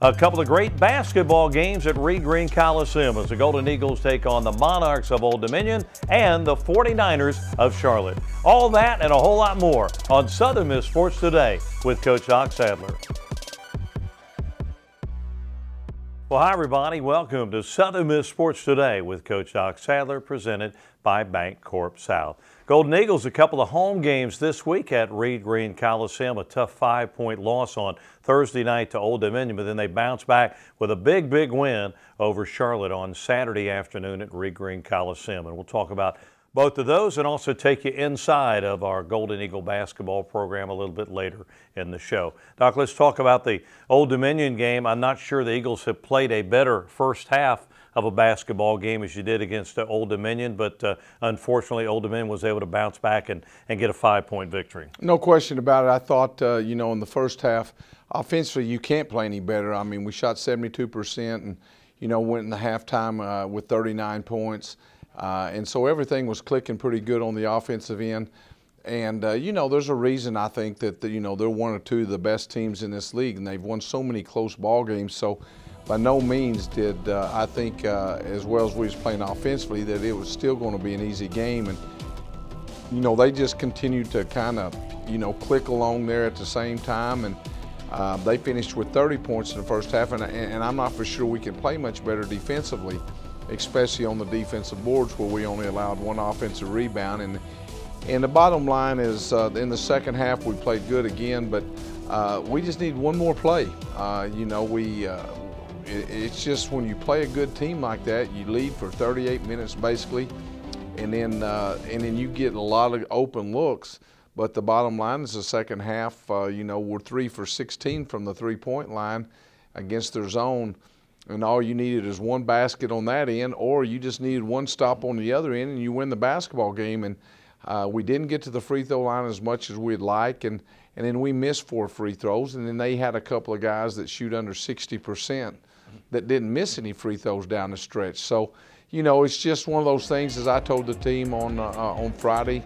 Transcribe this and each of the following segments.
A couple of great basketball games at Reed Green Coliseum as the Golden Eagles take on the Monarchs of Old Dominion and the 49ers of Charlotte. All that and a whole lot more on Southern Miss Sports Today with Coach Doc Sadler. Well, hi everybody. Welcome to Southern Miss Sports Today with Coach Doc Sadler, presented by Bancorp South. Golden Eagles, a couple of home games this week at Reed Green Coliseum. A tough 5-point loss on Thursday night to Old Dominion, but then they bounced back with a big win over Charlotte on Saturday afternoon at Reed Green Coliseum. And we'll talk about both of those and also take you inside of our Golden Eagle basketball program a little bit later in the show. Doc, let's talk about the Old Dominion game. I'm not sure the Eagles have played a better first half of a basketball game as you did against Old Dominion, but unfortunately Old Dominion was able to bounce back and get a 5-point victory. No question about it. I thought, in the first half, offensively you can't play any better. I mean, we shot 72% and, went in the halftime with 39 points. And so everything was clicking pretty good on the offensive end. And, there's a reason I think that, they're one or two of the best teams in this league, and they've won so many close ball games. So by no means did I think, as well as we was playing offensively, that it was still going to be an easy game. And, they just continued to kind of, click along there at the same time. And they finished with 30 points in the first half. And I'm not for sure we can play much better defensively, especially on the defensive boards where we only allowed one offensive rebound. And the bottom line is in the second half we played good again, but we just need one more play. It's just when you play a good team like that, you lead for 38 minutes basically, and then you get a lot of open looks. But the bottom line is the second half, we're 3 for 16 from the three-point line against their zone. And all you needed is one basket on that end, or you just needed one stop on the other end, and you win the basketball game. And we didn't get to the free throw line as much as we'd like, and then we missed 4 free throws. And then they had a couple of guys that shoot under 60% that didn't miss any free throws down the stretch. So, it's just one of those things, as I told the team on Friday,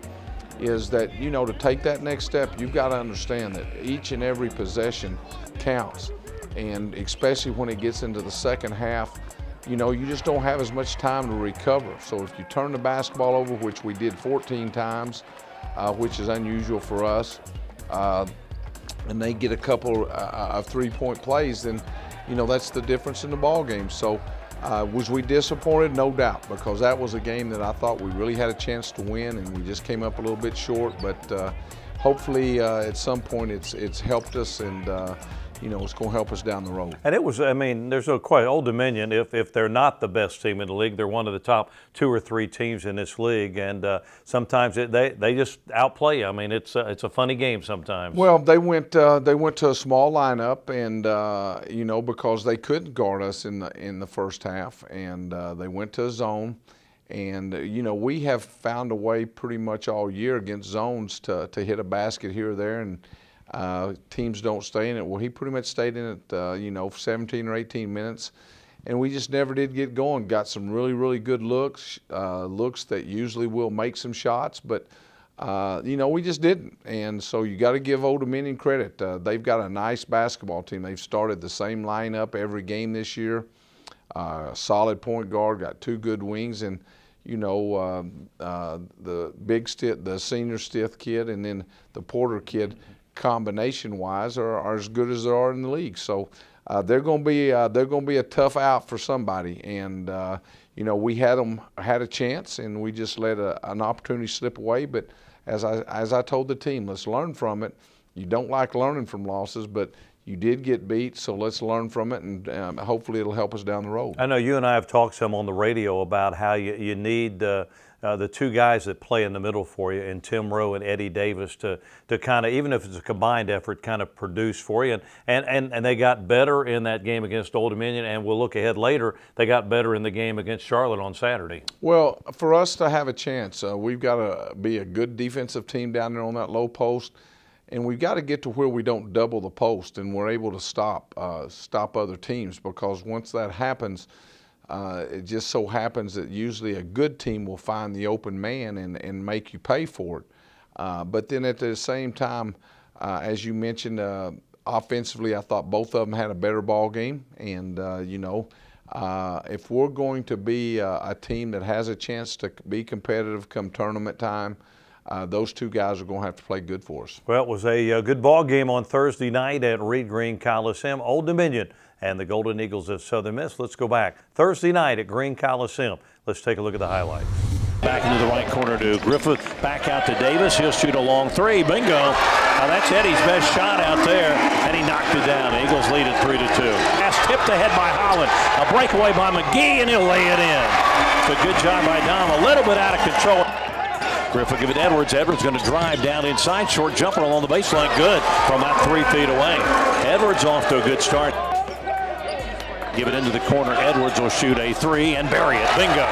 is that, to take that next step, you've got to understand that each and every possession counts. And especially when it gets into the second half, you just don't have as much time to recover. So if you turn the basketball over, which we did 14 times, which is unusual for us, and they get a couple of three-point plays, then, that's the difference in the ball game. So was we disappointed? No doubt, because that was a game that I thought we really had a chance to win, and we just came up a little bit short. But hopefully at some point it's helped us, and it's going to help us down the road. And it was, there's no question, Old Dominion, if they're not the best team in the league, they're one of the top 2 or 3 teams in this league. And sometimes they just outplay you. It's a funny game sometimes. Well, they went to a small lineup, and because they couldn't guard us in the first half, and they went to a zone. And we have found a way pretty much all year against zones to hit a basket here or there, and teams don't stay in it. Well, he pretty much stayed in it, 17 or 18 minutes, and we just never did get going. Got some really good looks that usually will make some shots, but we just didn't. And so you got to give Old Dominion credit. They've got a nice basketball team. They've started the same lineup every game this year. Solid point guard, got 2 good wings, and the senior Stith kid and then the Porter kid, combination-wise, are as good as there are in the league. So they're going to be a tough out for somebody. And we had a chance, and we just let an opportunity slip away. But as I told the team, let's learn from it. You don't like learning from losses, but you did get beat, so let's learn from it, and hopefully it'll help us down the road. I know you and I have talked some on the radio about how you need the 2 guys that play in the middle for you, and Tim Rowe and Eddie Davis, to kind of, even if it's a combined effort, kind of produce for you. And they got better in that game against Old Dominion, and we'll look ahead later, they got better in the game against Charlotte on Saturday. Well, for us to have a chance, we've got to be a good defensive team down there on that low post. And we've got to get to where we don't double the post and we're able to stop other teams, because once that happens, it just so happens that usually a good team will find the open man and make you pay for it. But then at the same time, as you mentioned, Offensively, I thought both of them had a better ball game, and if we're going to be a team that has a chance to be competitive come tournament time, those two guys are going to have to play good for us. Well, it was a good ball game on Thursday night at Reed Green Coliseum. Old Dominion and the Golden Eagles of Southern Miss. Let's go back. Thursday night at Green Coliseum. Let's take a look at the highlights. Back into the right corner to Griffith. Back out to Davis. He'll shoot a long three. Bingo. Now that's Eddie's best shot out there, and he knocked it down. The Eagles lead it 3-2. Pass tipped ahead by Holland. A breakaway by McGee, and he'll lay it in. It's a good job by Dom. A little bit out of control. Griffith give it Edwards. Edwards going to drive down inside. Short jumper along the baseline. Good from about 3 feet away. Edwards off to a good start. Give it into the corner. Edwards will shoot a three and bury it. Bingo.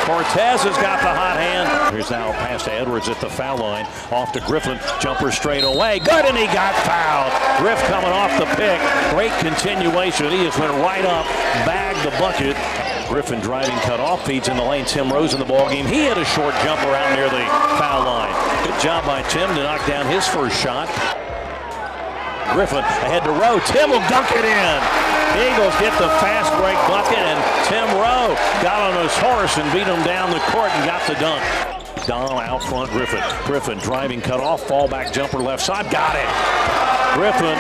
Cortez has got the hot hand. Here's now a pass to Edwards at the foul line. Off to Griffin. Jumper straight away. Good, and he got fouled. Griff coming off the pick. Great continuation. He just went right up, bagged the bucket. Griffin driving cut off, feeds in the lane. Tim Rose in the ballgame. He had a short jumper out near the foul line. Good job by Tim to knock down his first shot. Griffin ahead to Rowe. Tim will dunk it in. The Eagles get the fast break bucket, and Tim Rowe got on his horse and beat him down the court and got the dunk. Dom out front, Griffin. Griffin driving cut off, fallback jumper left side. Got it. Griffin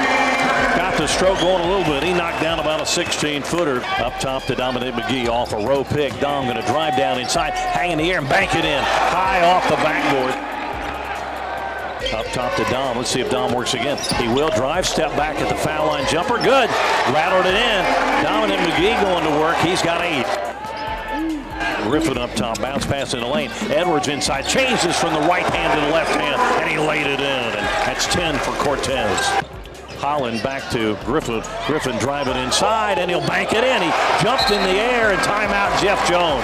got the stroke going a little bit. He knocked down about a 16-footer. Up top to Dominic McGee off a Rowe pick. Dom going to drive down inside, hang in the air and bank it in. High off the backboard. Up top to Dom. Let's see if Dom works again. He will drive, step back at the foul line jumper. Good. Rattled it in. Dominic McGee going to work. He's got 8. Griffin up top, bounce pass in the lane. Edwards inside, changes from the right hand to the left hand, and he laid it in. And that's 10 for Cortez. Holland back to Griffin. Griffin driving inside, and he'll bank it in. He jumped in the air, and timeout Jeff Jones.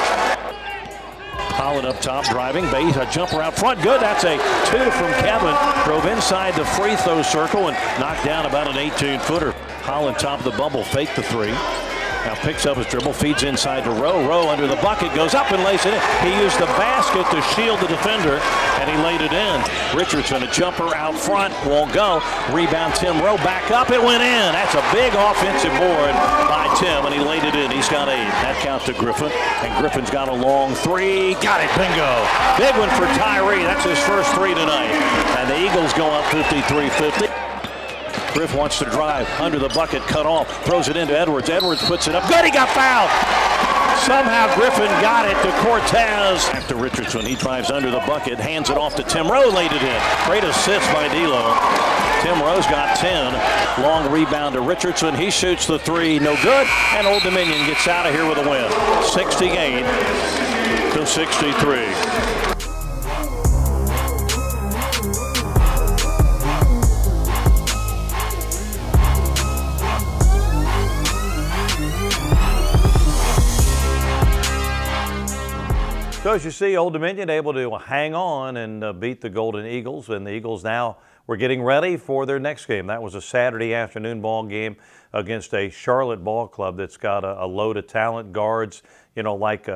Holland up top, driving, base, a jumper out front, good. That's a 2 from Kevin. Drove inside the free throw circle and knocked down about an 18-footer. Holland top of the bubble, fake the 3. Now picks up his dribble, feeds inside to Rowe. Rowe under the bucket, goes up and lays it in. He used the basket to shield the defender, and he laid it in. Richardson, a jumper out front, won't go. Rebound, Tim Rowe, back up, it went in. That's a big offensive board by Tim, and he laid it in. He's got 8. That counts to Griffin, and Griffin's got a long 3. Got it, bingo. Big one for Tyree. That's his first 3 tonight. And the Eagles go up 53-50. Griff wants to drive under the bucket, cut off, throws it into Edwards. Edwards puts it up. Good, he got fouled. Somehow Griffin got it to Cortez. After Richardson, he drives under the bucket, hands it off to Tim Rowe, laid it in. Great assist by D'Lo. Tim Rowe's got 10. Long rebound to Richardson. He shoots the 3, no good. And Old Dominion gets out of here with a win. 68-63. So as you see, Old Dominion able to hang on and beat the Golden Eagles, and the Eagles now were getting ready for their next game. That was a Saturday afternoon ball game against a Charlotte ball club that's got a load of talent, guards, you know, like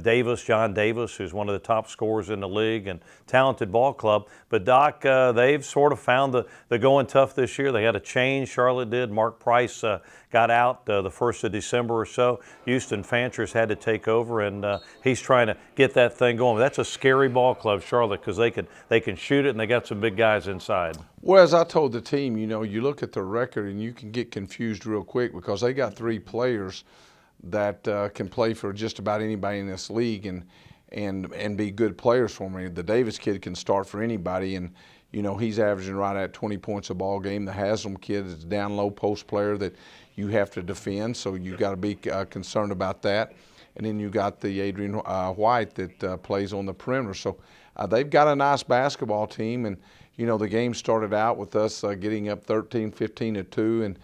Davis, John Davis, who's one of the top scorers in the league, and talented ball club. But Doc, they've sort of found the going tough this year. They had a change, Charlotte did. Mark Price got out the 1st of December or so. Houston Fanchers had to take over, and he's trying to get that thing going. But that's a scary ball club, Charlotte, because they can shoot it, and they got some big guys inside. Well, as I told the team, you know, you look at the record and you can get confused real quick because they got 3 players that can play for just about anybody in this league and be good players for me. The Davis kid can start for anybody, and you know he's averaging right at 20 points a ball game. The Haslam kid is a down low post player that you have to defend, so you got to be concerned about that. And then you got the Adrian White that plays on the perimeter. So they've got a nice basketball team, and you know the game started out with us getting up 13-15-2, and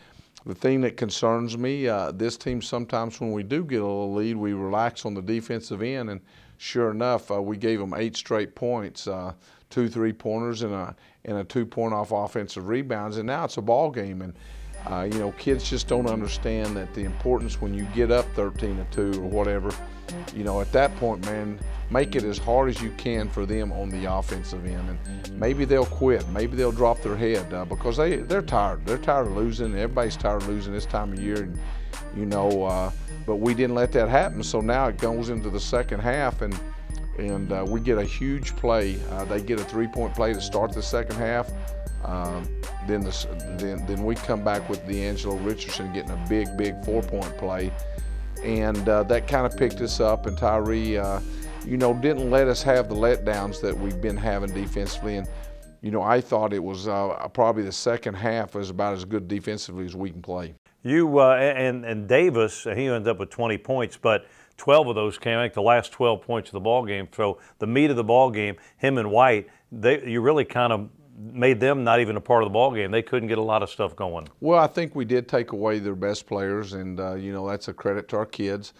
the thing that concerns me, this team sometimes when we do get a little lead, we relax on the defensive end, and sure enough, we gave them 8 straight points, 2 3-pointers and a 2-point off offensive rebounds, and now it's a ball game. And You know, kids just don't understand that the importance when you get up 13-2 or whatever, you know, at that point, man, make it as hard as you can for them on the offensive end. And maybe they'll quit. Maybe they'll drop their head because they're tired. They're tired of losing. Everybody's tired of losing this time of year. And, you know, but we didn't let that happen. So now it goes into the second half, and we get a huge play. They get a three-point play to start the second half. Then we come back with D'Angelo Richardson getting a big 4-point play. And that kind of picked us up, and Tyree, you know, didn't let us have the letdowns that we've been having defensively. And, you know, I thought it was probably the second half was about as good defensively as we can play. You and Davis, he ended up with 20 points, but 12 of those came, I think, the last 12 points of the ball game. So the meat of the ball game, him and White, you really kind of made them not even a part of the ball game. They couldn't get a lot of stuff going. Well, I think we did take away their best players, and you know, that's a credit to our kids.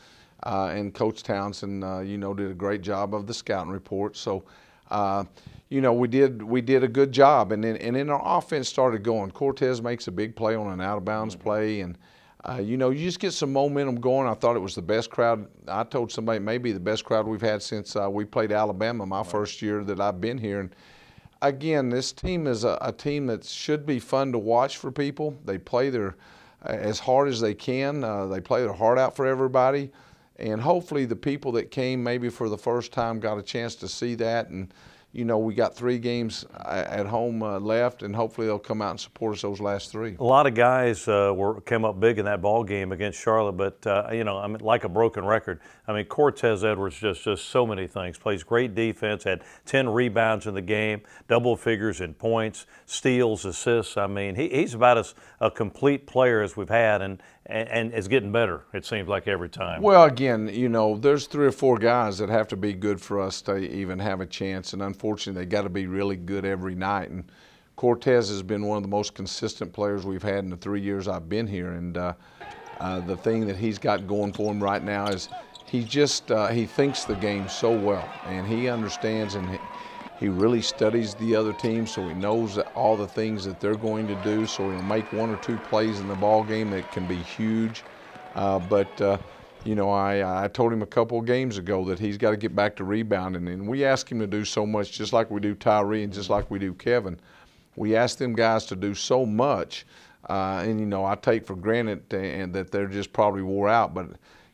And Coach Townsend, you know, did a great job of the scouting report. So, you know, we did a good job, and then our offense started going. Cortez makes a big play on an out of bounds play, and you know, you just get some momentum going. I thought it was the best crowd. I told somebody maybe the best crowd we've had since we played Alabama my first year that I've been here. And again, this team is a team that should be fun to watch for people. They play their as hard as they can. They play their heart out for everybody. And hopefully the people that came maybe for the first time got a chance to see that. And, you know, we got 3 games at home left, and hopefully they'll come out and support us those last 3. A lot of guys came up big in that ball game against Charlotte, but, you know, I mean, like a broken record. I mean, Cortez Edwards just so many things. Plays great defense, had 10 rebounds in the game, double figures in points, steals, assists. I mean, he's about as a complete player as we've had, and is getting better, it seems like, every time. Well, again, you know, there's 3 or 4 guys that have to be good for us to even have a chance, and unfortunately they got to be really good every night. And Cortez has been one of the most consistent players we've had in the 3 years I've been here. And the thing that he's got going for him right now is he thinks the game so well, and he understands, and he really studies the other team, so he knows all the things that they're going to do, so he'll make 1 or 2 plays in the ball game that can be huge. You know, I told him a couple of games ago that he's got to get back to rebounding, and we ask him to do so much, just like we do Tyree and just like we do Kevin. We ask them guys to do so much, and, you know, I take for granted and that they're just probably wore out, but,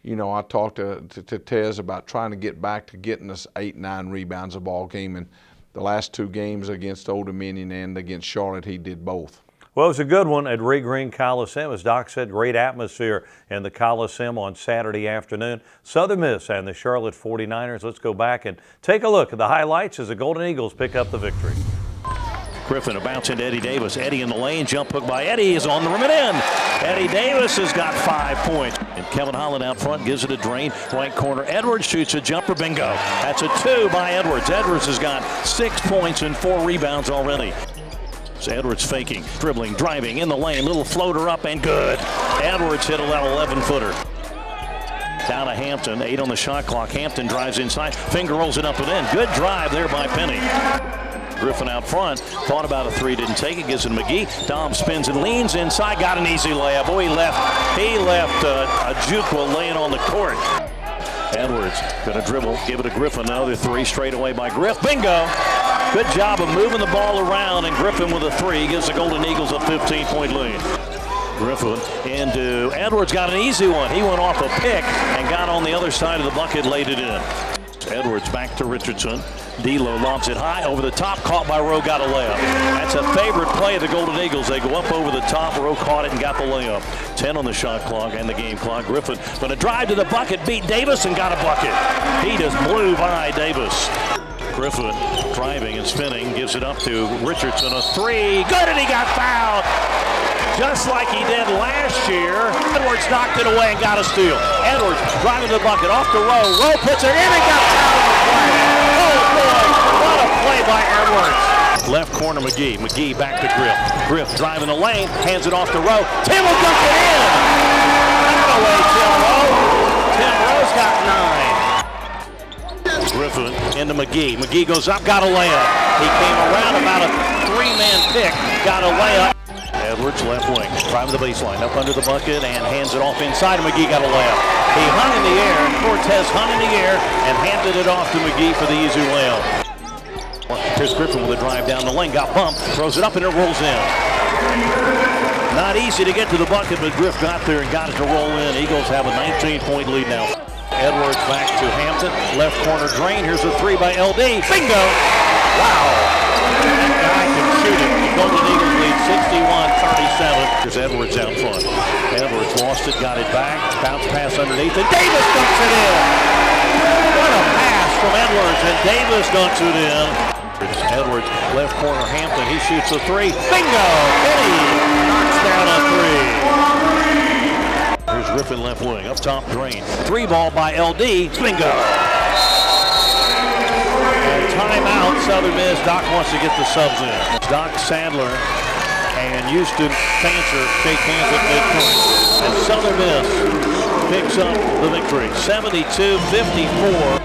you know, I talked to Tez about trying to get back to getting us 8, 9 rebounds a ball game, and the last 2 games against Old Dominion and against Charlotte, he did both. Well, it was a good one at Reed Green Coliseum. As Doc said, great atmosphere in the Coliseum on Saturday afternoon. Southern Miss and the Charlotte 49ers. Let's go back and take a look at the highlights as the Golden Eagles pick up the victory. Griffin, a bounce into Eddie Davis. Eddie in the lane, jump hook by Eddie is on the rim and in. Eddie Davis has got 5 points. And Kevin Holland out front gives it a drain. Right corner, Edwards shoots a jumper, bingo. That's a 2 by Edwards. Edwards has got 6 points and 4 rebounds already. So Edwards faking, dribbling, driving in the lane, little floater up and good. Edwards hit a 11-footer. Down to Hampton, 8 on the shot clock. Hampton drives inside, finger rolls it up and in. Good drive there by Penny. Griffin out front, thought about a 3, didn't take it, gives it to McGee. Dom spins and leans inside, got an easy layup. Oh, he left Ajukwa laying on the court. Edwards gonna dribble, give it to Griffin, another 3 straight away by Griff. Bingo! Good job of moving the ball around, and Griffin with a 3 gives the Golden Eagles a 15-point lead. Griffin into Edwards, got an easy one. He went off a pick and got on the other side of the bucket, laid it in. Edwards back to Richardson. D'Lo lobs it high over the top, caught by Rowe, got a layup. That's a favorite play of the Golden Eagles. They go up over the top, Rowe caught it and got the layup. 10 on the shot clock and the game clock. Griffin going to drive to the bucket, beat Davis and got a bucket. He just blew by Davis. Griffin driving and spinning, gives it up to Richardson, a 3, good, and he got fouled. Just like he did last year. Edwards knocked it away and got a steal. Edwards driving to the bucket, off to Rowe. Rowe puts it in and got fouled on the play. Oh boy, what a play by Edwards. Left corner McGee. McGee back to Griff. Griff driving the lane, hands it off to Rowe. Tim will dunk it in. Not away, Tim Rowe. Tim Rowe's got 9. Griffin in into McGee. McGee goes up, got a layup. He came around about a three-man pick, got a layup. Edwards left wing, driving the baseline, up under the bucket and hands it off inside. McGee got a layup. He hung in the air, Cortez hung in the air and handed it off to McGee for the easy layup. Here's Griffin with a drive down the lane, got bumped, throws it up and it rolls in. Not easy to get to the bucket, but Griff got there and got it to roll in. Eagles have a 19-point lead now. Edwards back to Hampton, left corner drain. Here's a three by LD. Bingo! Wow! That guy can shoot it. The Golden Eagles lead 61-37. Here's Edwards out front. Edwards lost it, got it back. Bounce pass underneath, and Davis dunks it in. What a pass from Edwards, and Davis dunks it in. Edwards, left corner, Hampton. He shoots a three. Bingo! Eddie knocks down a three. Here's Griffin left wing, up top drain. Three ball by LD. Bingo! And timeout, Southern Miss. Doc wants to get the subs in. Doc, Sadler, and Houston Fancher shake hands at midcourt. And Southern Miss picks up the victory, 72-54.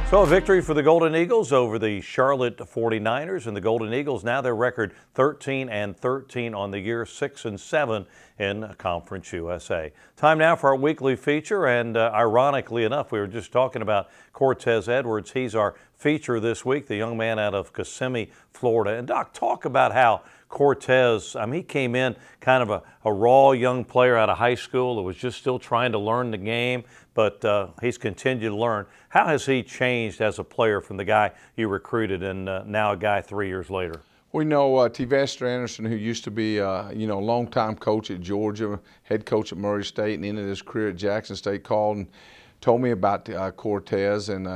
So a victory for the Golden Eagles over the Charlotte 49ers, and the Golden Eagles now their record 13-13 on the year, 6-7 in Conference USA. Time now for our weekly feature, and ironically enough, we were just talking about Cortez Edwards. He's our feature this week, the young man out of Kissimmee, Florida. And Doc, talk about how Cortez, he came in kind of a raw young player out of high school that was just still trying to learn the game, but he's continued to learn. How has he changed as a player from the guy you recruited and now a guy 3 years later? We know T. Anderson, who used to be longtime coach at Georgia, head coach at Murray State, and ended his career at Jackson State, called and told me about Cortez, and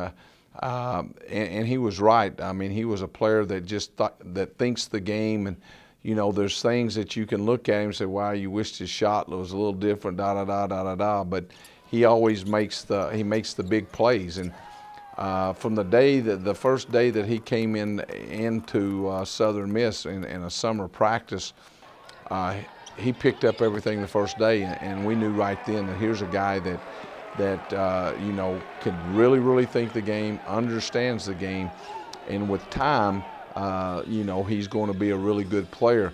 he was right. I mean, he was a player that just that thinks the game, and there's things that you can look at him and say, wow, you wished his shot was a little different, but he always makes the big plays. And from the first day that he came into Southern Miss in a summer practice, he picked up everything the first day, and we knew right then that here's a guy that can really think the game, understands the game, and with time, he's going to be a really good player.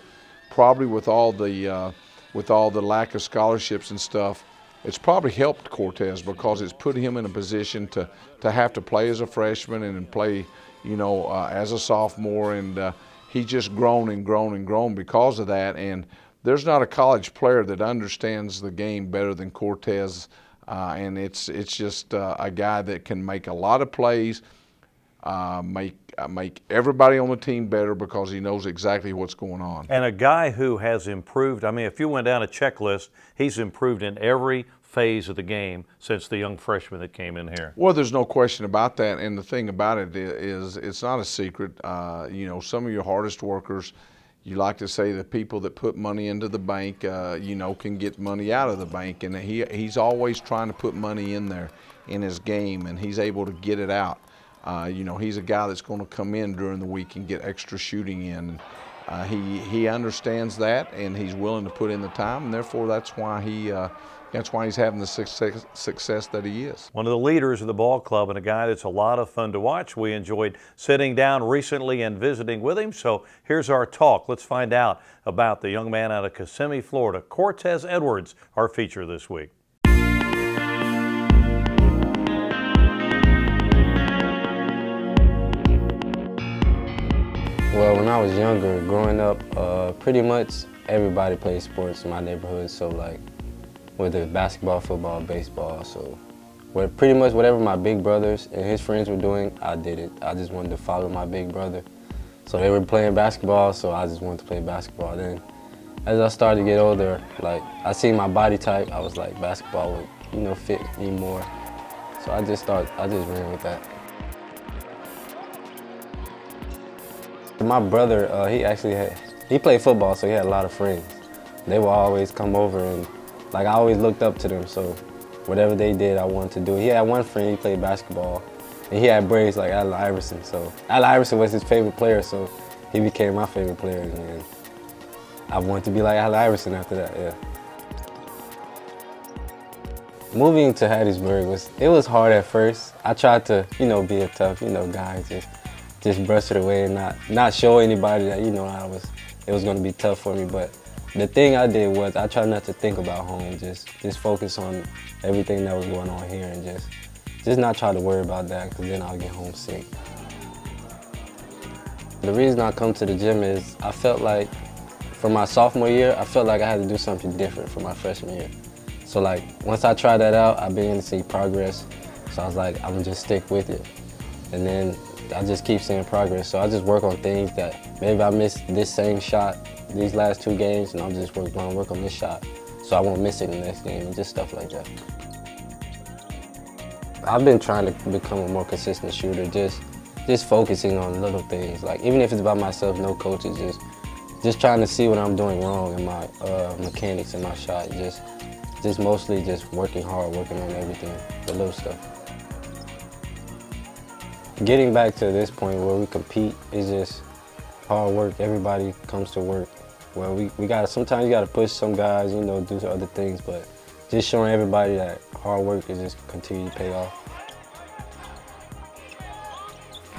Probably with all the lack of scholarships and stuff, it's probably helped Cortez because it's put him in a position to have to play as a freshman and play, as a sophomore, and he's just grown and grown and grown because of that. And there's not a college player that understands the game better than Cortez, and it's just a guy that can make a lot of plays, make everybody on the team better because he knows exactly what's going on. And a guy who has improved. If you went down a checklist, he's improved in every phase of the game since the young freshman that came in here. Well, there's no question about that, and the thing about it is it's not a secret. Some of your hardest workers, you like to say the people that put money into the bank, can get money out of the bank, and he's always trying to put money in there in his game, and he's able to get it out. He's a guy that's going to come in during the week and get extra shooting in. He understands that, and he's willing to put in the time, and therefore that's why he's having the success that he is. One of the leaders of the ball club and a guy that's a lot of fun to watch. We enjoyed sitting down recently and visiting with him, so here's our talk. Let's find out about the young man out of Kissimmee, Florida, Cortez Edwards, our feature this week. Well, when I was younger, growing up, pretty much everybody played sports in my neighborhood, so like whether basketball, football, baseball, so pretty much whatever my big brothers and his friends were doing, I did it. I just wanted to follow my big brother. So they were playing basketball, so I just wanted to play basketball. Then as I started to get older, like I seen my body type, I was like basketball would, fit me more. So I just ran with that. My brother, he played football, so he had a lot of friends. They would always come over, and like I always looked up to them, so whatever they did, I wanted to do. He had one friend, he played basketball, And he had braids like Allen Iverson. So Allen Iverson was his favorite player, so he became my favorite player. And I wanted to be like Allen Iverson after that, yeah. Moving to Hattiesburg was hard at first. I tried to, be a tough, guy, just brush it away and not show anybody that, it was gonna be tough for me. But the thing I did was I tried not to think about home, just focus on everything that was going on here and just not try to worry about that, because then I'll get homesick. The reason I come to the gym is I felt like for my sophomore year, I felt like I had to do something different for my freshman year. So like, once I tried that out, I began to see progress. So I was like, I'm gonna just stick with it. And then I just keep seeing progress. So I just work on things that maybe I missed this same shot these last 2 games, and I'm just going to work on this shot so I won't miss it in the next game, and just stuff like that. I've been trying to become a more consistent shooter, just focusing on little things. Like, even if it's by myself, no coaches, just trying to see what I'm doing wrong in my mechanics in my shot. Just mostly just working hard, working on everything, the little stuff. Getting back to this point where we compete is just hard work. Everybody comes to work. Well, we gotta, sometimes you gotta push some guys, do other things, but just showing everybody that hard work is just continue to pay off.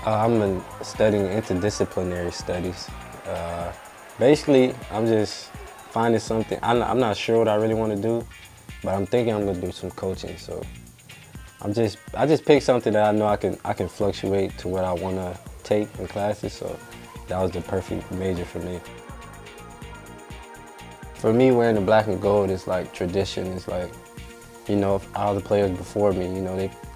I'm studying interdisciplinary studies. Basically, I'm just finding something. I'm not sure what I really want to do, but I'm thinking I'm gonna do some coaching. So I just picked something that I know I can fluctuate to what I want to take in classes. So that was the perfect major for me. For me, wearing the black and gold is like tradition. It's like, all the players before me,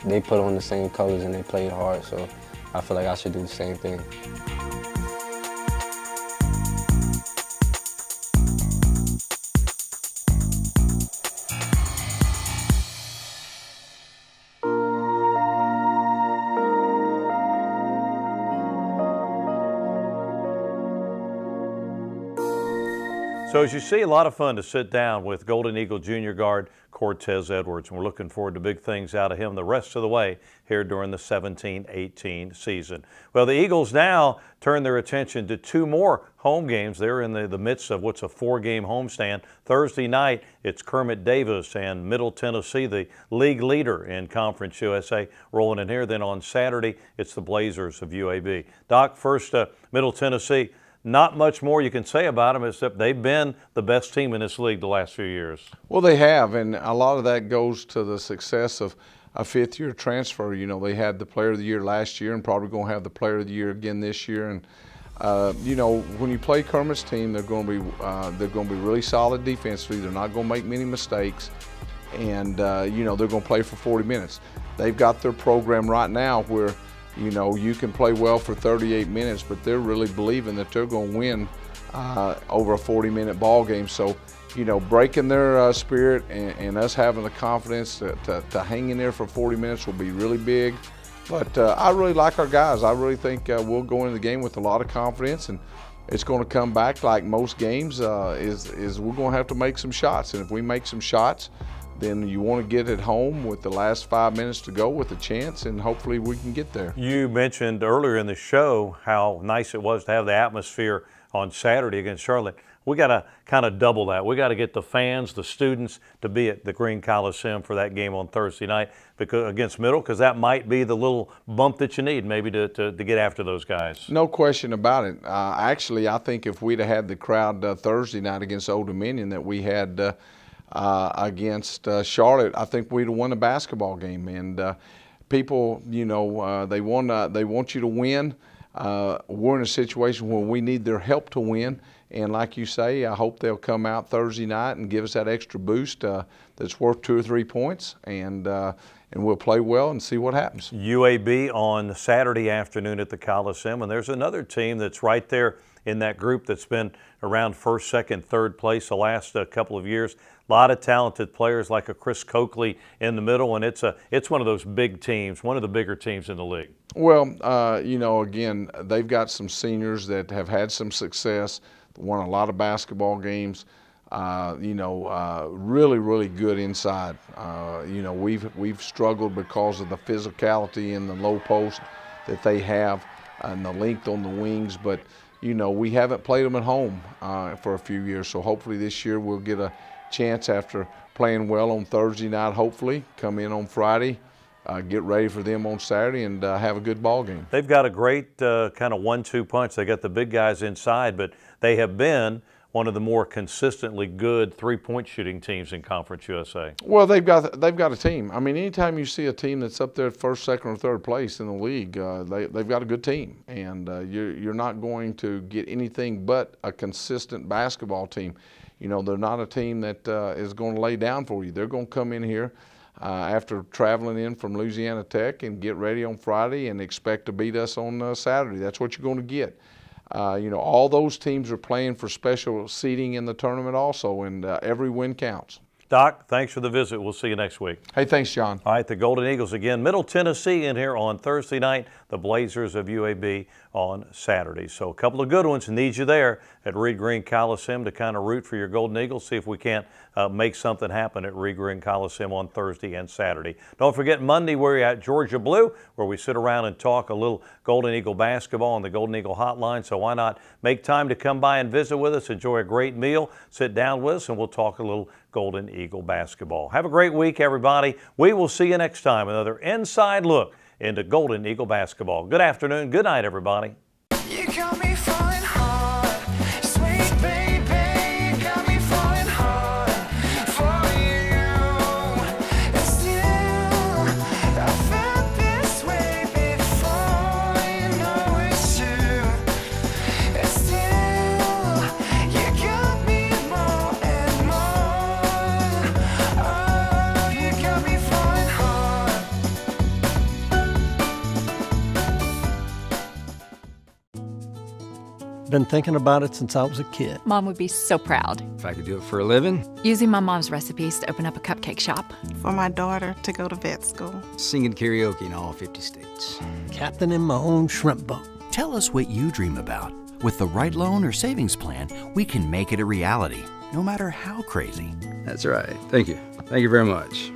they put on the same colors and they played hard. So I feel like I should do the same thing. So as you see, a lot of fun to sit down with Golden Eagle junior guard Cortez Edwards, and we're looking forward to big things out of him the rest of the way here during the 17-18 season. Well, the Eagles now turn their attention to 2 more home games. They're in the midst of what's a 4-game homestand. Thursday night, it's Kermit Davis and Middle Tennessee, the league leader in Conference USA, rolling in here. Then on Saturday, it's the Blazers of UAB. Doc, first, Middle Tennessee. Not much more you can say about them, except they've been the best team in this league the last few years. Well, they have, and a lot of that goes to the success of a 5th-year transfer. They had the Player of the Year last year, and probably going to have the Player of the Year again this year. And when you play Kermit's team, they're going to be really solid defensively. They're not going to make many mistakes, and they're going to play for 40 minutes. They've got their program right now where you can play well for 38 minutes, but they're really believing that they're going to win over a 40-minute ball game. So, breaking their spirit and us having the confidence to hang in there for 40 minutes will be really big. But I really like our guys. I really think we'll go into the game with a lot of confidence, and it's going to come back like most games. Is we're going to have to make some shots, and if we make some shots, then you want to get it home with the last 5 minutes to go with a chance, and hopefully we can get there. You mentioned earlier in the show how nice it was to have the atmosphere on Saturday against Charlotte. We got to kind of double that. We got to get the fans, the students, to be at the Green Coliseum for that game on Thursday night against Middle, because that might be the little bump that you need maybe to get after those guys. No question about it. Actually, I think if we'd have had the crowd Thursday night against Old Dominion that we had against Charlotte, I think we'd have won a basketball game. And people, they want you to win. We're in a situation where we need their help to win. And like you say, I hope they'll come out Thursday night and give us that extra boost that's worth 2 or 3 points, and we'll play well and see what happens. UAB on Saturday afternoon at the Coliseum, and there's another team that's right there in that group that's been around 1st, 2nd, 3rd place the last couple of years. A lot of talented players like a Chris Coakley in the middle, and it's one of those big teams, one of the bigger teams in the league. Well, again, they've got some seniors that have had some success, won a lot of basketball games. Really, really good inside. We've struggled because of the physicality in the low post that they have and the length on the wings, but we haven't played them at home for a few years, so hopefully this year we'll get a chance after playing well on Thursday night, hopefully, come in on Friday, get ready for them on Saturday, and have a good ball game. They've got a great kind of 1-2 punch. They got the big guys inside, but they have been one of the more consistently good three-point shooting teams in Conference USA. Well, they've got a team. I mean, anytime you see a team that's up there at first, second, or third place in the league, they've got a good team, and you're not going to get anything but a consistent basketball team. They're not a team that is going to lay down for you. They're going to come in here after traveling in from Louisiana Tech and get ready on Friday and expect to beat us on Saturday. That's what you're going to get. All those teams are playing for special seeding in the tournament also, and every win counts. Doc, thanks for the visit. We'll see you next week. Hey, thanks, John. All right, the Golden Eagles again. Middle Tennessee in here on Thursday night. The Blazers of UAB on Saturday. So a couple of good ones. Need you there at Reed Green Coliseum to kind of root for your Golden Eagles. See if we can't make something happen at Reed Green Coliseum on Thursday and Saturday. Don't forget Monday we're at Georgia Blue, where we sit around and talk a little Golden Eagle basketball on the Golden Eagle hotline. So why not make time to come by and visit with us, enjoy a great meal, sit down with us, and we'll talk a little Golden Eagle basketball. Have a great week, everybody. We will see you next time. Another inside look into Golden Eagle basketball. Good afternoon. Good night, everybody. You got me falling hard, sweet baby. You got me falling hard for you. And still, I felt this way before. You know it's true. And still, you got me more and more. Oh, you got me falling hard. Been thinking about it since I was a kid. Mom would be so proud. If I could do it for a living. Using my mom's recipes to open up a cupcake shop. For my daughter to go to vet school. Singing karaoke in all 50 states. Captaining my own shrimp boat. Tell us what you dream about. With the right loan or savings plan, we can make it a reality, no matter how crazy. That's right. Thank you. Thank you very much.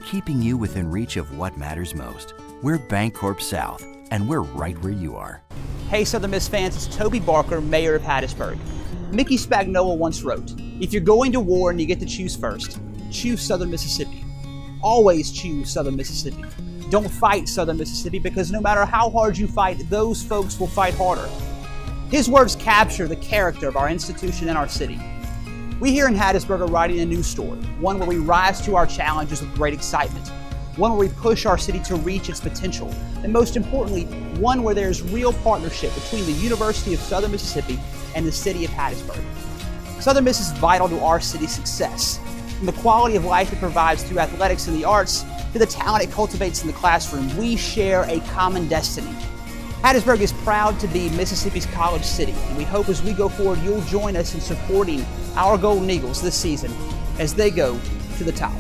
Keeping you within reach of what matters most. We're Bancorp South, and we're right where you are. Hey Southern Miss fans, it's Toby Barker, Mayor of Hattiesburg. Mickey Spagnola once wrote, if you're going to war and you get to choose first, choose Southern Mississippi. Always choose Southern Mississippi. Don't fight Southern Mississippi, because no matter how hard you fight, those folks will fight harder. His words capture the character of our institution and our city. We here in Hattiesburg are writing a new story, one where we rise to our challenges with great excitement, one where we push our city to reach its potential, and most importantly, one where there's real partnership between the University of Southern Mississippi and the city of Hattiesburg. Southern Miss is vital to our city's success, from the quality of life it provides through athletics and the arts to the talent it cultivates in the classroom. We share a common destiny. Hattiesburg is proud to be Mississippi's college city, and we hope as we go forward you'll join us in supporting our Golden Eagles this season as they go to the top.